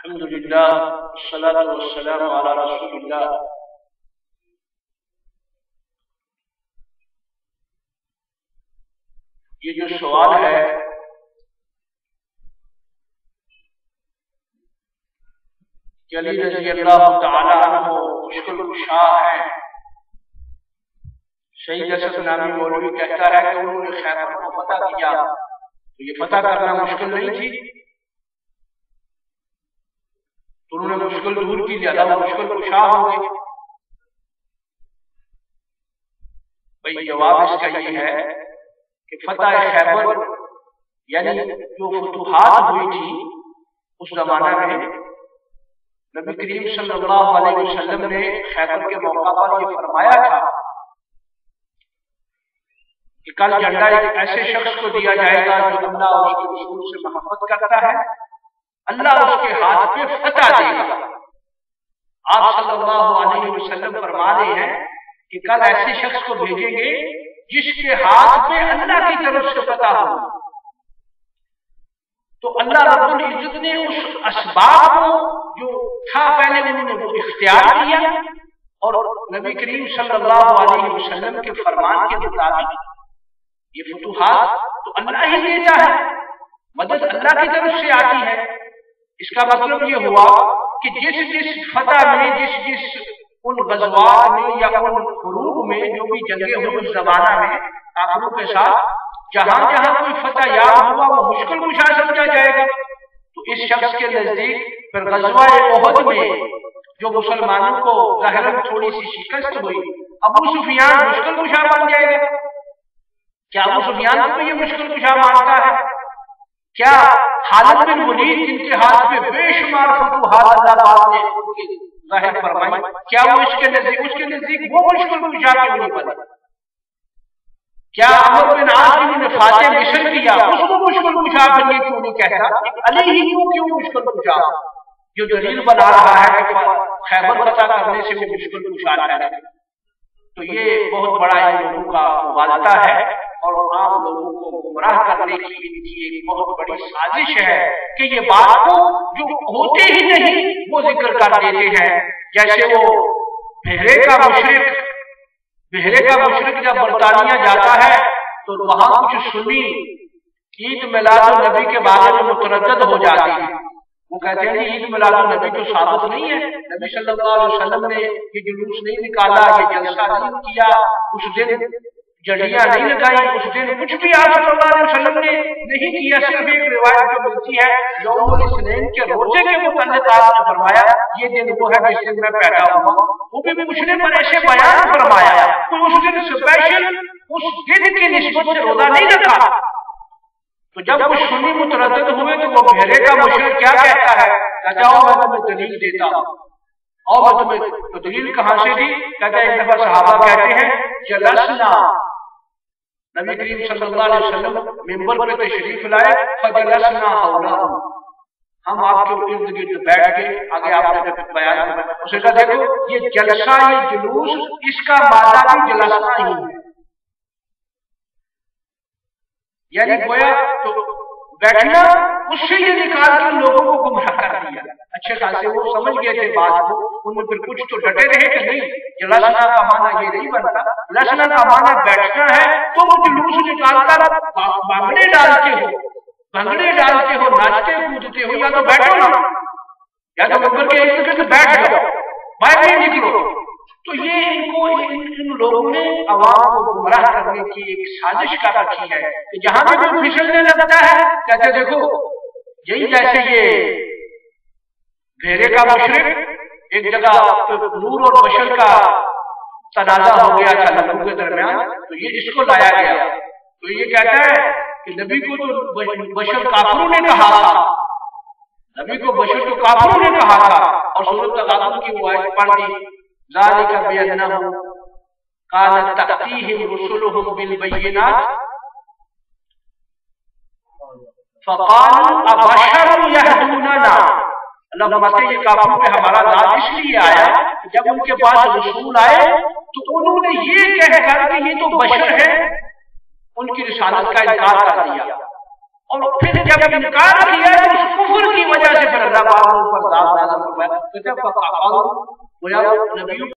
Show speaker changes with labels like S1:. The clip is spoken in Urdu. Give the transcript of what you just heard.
S1: الحمدللہ والصلاة والسلام علی رسول اللہ۔ یہ جو سوال ہے کہ علی رضی اللہ تعالی عنہ مشکل کشا ہیں، سید اسد نامی مولوی کہتا ہے کہ انہوں نے خیبر کو فتح کیا، تو یہ فتح کرنا مشکل نہیں تھی؟ تو انہوں نے مشکل دور کی، زیادہ مشکل کشا ہوں گے؟ بھئی جواب اس کا یہ ہے کہ فتح خیبر یعنی جو فتوحات ہوئی تھی اس زمانہ میں نبی کریم صلی اللہ علیہ وسلم نے خیبر کے موقع پر یہ فرمایا تھا کہ کل جھنڈا ایک ایسے شخص کو دیا جائے گا جو اللہ اور اس کے رسول سے محبت کرتا ہے، اللہ اس کے ہاتھ پہ فتح دے گا۔ آپ صلی اللہ علیہ وسلم فرما رہے ہیں کہ کل ایسے شخص کو بھیجیں گے جس کے ہاتھ پہ اللہ کی طرف سے فتح ہو۔ تو اللہ رب العزت نے اس اسباب کو جو تھا پہلے انہوں نے وہ اختیار کیا، اور نبی کریم صلی اللہ علیہ وسلم کے فرمان کے مطابق یہ فتوحات تو اللہ ہی دیتا ہے، مدد اللہ کی طرف سے آتی ہے۔ اس کا مطلب یہ ہوا کہ جس فتح میں جس ان غزوات میں یا ان حروب میں جو بھی جنگیں ہوئی اس زمانہ میں کافروں کے ساتھ، جہاں جہاں کوئی فتح یاب ہوا وہ مشکل کشا سمجھا جائے گا۔ تو اس شخص کے نزدیک پھر غزوہ احد میں جو مسلمانوں کو ظاہراً تھوڑی سی شکست ہوئی، ابو سفیان مشکل کشا بن جائے گا۔ کیا ابو سفیان کو یہ مشکل کشا مانتا ہے؟ کیا خالد بن ولید جن کے ہاتھ پہ بے شمار فتوحات اللہ پاک نے ان کے ظاہر فرمائی، کیا وہ اس کے نزدیک وہ مشکل کشا کیوں نہیں بنے؟ کیا عمر بن عاص جنہوں نے فاتح مصر کیا اس کو مشکل کشا بننے کیوں نہیں کہتا؟ علی ہی کیوں مشکل کشا جو دلیل بنا رہا ہے کہ خیبر فتح کرنے سے وہ مشکل کشا ہے؟ تو یہ بہت بڑا ان لوگوں کا مغالطہ ہے اور عام لوگوں کو گمراہ کرنے کی ان کی ایک بہت بڑی سازش ہے کہ یہ بات کو جو ہوتے ہی نہیں وہ ذکر کر دیتے ہیں۔ جیسے وہ بحرے کا مشرق جب برطانیہ جاتا ہے تو وہاں کچھ سنی عید میلاد النبی کے بارے میں متردد ہو جاتی ہے۔ وہ کہتے ہیں عید میلاد النبی تو ثابت نہیں ہے، نبی صلی اللہ علیہ وسلم نے یہ جلوس نہیں نکالا، یہ جلسہ نہیں کیا، اس دن جڑیاں نہیں لگائی، اس دن کچھ بھی آپ صلی اللہ علیہ وسلم نے نہیں کیا۔ صرف ایک روایت جو ملتی ہے یوم الاثنین کے روزے کے متعلق آپ نے فرمایا یہ دن وہ ہے جس دن میں پیدا ہوا، وہ بھی پوچھنے پر ایسے بیان فرمایا کوئی اس دن اسپیشل اس دن کی نسبت سے روزہ نہیں رکھا۔ تو جب وہ سنی متردد ہوئے تو وہ بحرے کا مشرق کیا کہتا ہے؟ کہتا ہوں میں تمہیں دلیل دیتا ہوں، اور میں تمہیں تو دلیل کہاں سے دی؟ کہتا ہے ایک دفعہ صحابہ کہتے ہیں جلسنا، نبی کریم صلی اللہ علیہ وسلم منبر پر تشریف لائے، فجلسنا حولہ، ہم آپ کے ارد گرد بیٹھ کے آگے آپ نے بیان کرنا۔ اسے کہا دیکھو یہ جلسہ یہ جلوس اس کا مادہ بھی جلسنا ہی ہے، یعنی گویا تو بیٹھنا اس سے یہ نکال کے لوگوں کو گمراہ کر دیا۔ اچھے خاصے وہ سمجھ گئے تھے بات کو، ان میں پھر کچھ تو ڈٹے رہے کہ نہیں جلسنا کا معنی یہ نہیں بنتا، جلسنا کا معنی بیٹھنا ہے۔ تو وہ جلوس نکال کر بھنگڑے ڈالتے ہو ناچتے کودتے ہو، یا تو بیٹھو نا، یا تو منبر کے ایک طرف بیٹھ جاؤ، باہر نہیں نکلو۔ تو یہ ان لوگوں نے عوام کو گمراہ کرنے کی ایک سازش کر رکھی ہے کہ جہاں بھی کوئی پھسلنے لگتا ہے کہتے دیکھو یہی جیسے یہ بحرے کا مشرق ایک جگہ نور اور بشر کا تنازع ہو گیا تھا لوگوں کے درمیان، تو یہ اس کو لایا گیا۔ تو یہ کہتا ہے کہ نبی کو تو بشر کافروں نے کہا تھا، نبی کو بشر تو کافروں نے کہا تھا، اور سورۃ تغابن کی وہ آیت پڑھ دی ذالک بأنہم کانت تأتیہم رسلہم بالبینات فقالوا ابشر یہدوننا، اللہ فرماتے ہیں یہ کافروں پہ ہمارا داد اس لیے آیا جب ان کے پاس رسول آئے تو انہوں نے یہ کہہ کر کہ یہ تو بشر ہے ان کی رسالت کا انکار کر دیا، اور پھر جب انکار کیا تو اس کفر کی وجہ سے پھر اللہ پاک نے اوپر عذاب نازل فرمایا، تو جب فقالوا گویا نبیوں